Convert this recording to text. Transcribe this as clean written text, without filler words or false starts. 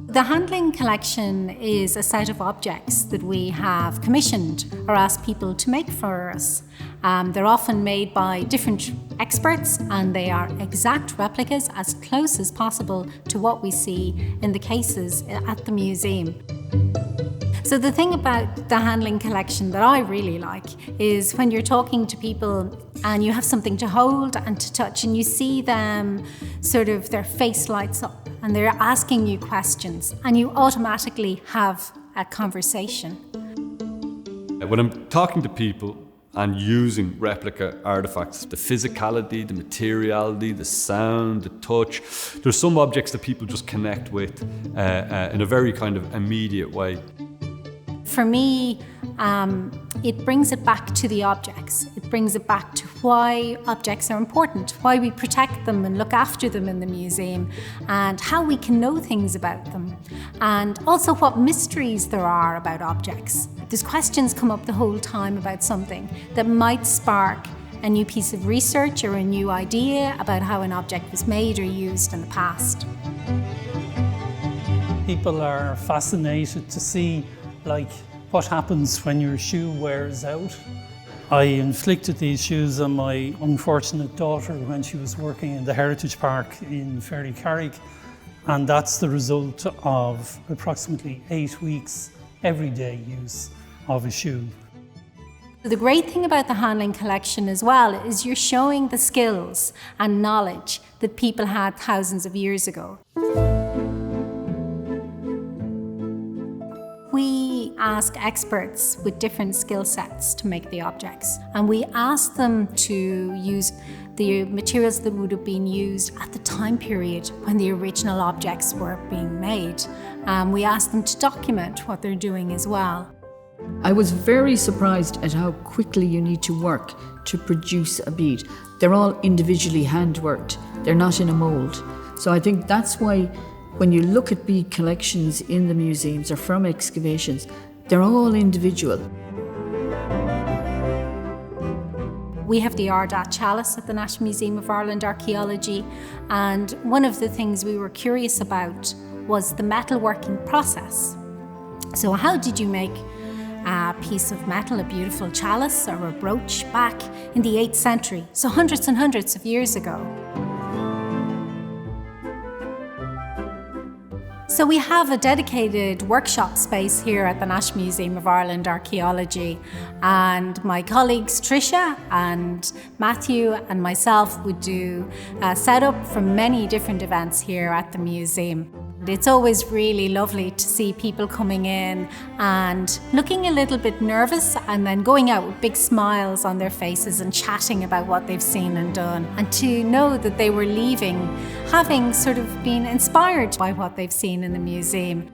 The handling collection is a set of objects that we have commissioned or asked people to make for us. They're often made by different experts, and they are exact replicas as close as possible to what we see in the cases at the museum. So the thing about the handling collection that I really like is when you're talking to people and you have something to hold and to touch, and you see them their face lights up and they're asking you questions, and you automatically have a conversation. When I'm talking to people and using replica artifacts, the physicality, the materiality, the sound, the touch, there's some objects that people just connect with in a very kind of immediate way. For me, it brings it back to the objects. It brings it back to why objects are important, why we protect them and look after them in the museum, and how we can know things about them, and also what mysteries there are about objects. There's questions come up the whole time about something that might spark a new piece of research or a new idea about how an object was made or used in the past. People are fascinated to see what happens when your shoe wears out. I inflicted these shoes on my unfortunate daughter when she was working in the Heritage Park in Ferry Carrick, and that's the result of approximately 8 weeks everyday use of a shoe. The great thing about the handling collection as well is you're showing the skills and knowledge that people had thousands of years ago. We ask experts with different skill sets to make the objects, and we ask them to use the materials that would have been used at the time period when the original objects were being made. We ask them to document what they're doing as well. I was very surprised at how quickly you need to work to produce a bead. They're all individually handworked, they're not in a mould. So I think that's why when you look at bead collections in the museums or from excavations, they're all individual. We have the Ardagh chalice at the National Museum of Ireland Archaeology, and one of the things we were curious about was the metalworking process. So how did you make a piece of metal, a beautiful chalice or a brooch back in the 8th century, so hundreds and hundreds of years ago? So we have a dedicated workshop space here at the National Museum of Ireland Archaeology, and my colleagues Tricia and Matthew and myself would do a setup for many different events here at the museum. It's always really lovely to see people coming in and looking a little bit nervous and then going out with big smiles on their faces and chatting about what they've seen and done, and to know that they were leaving having been inspired by what they've seen in the museum.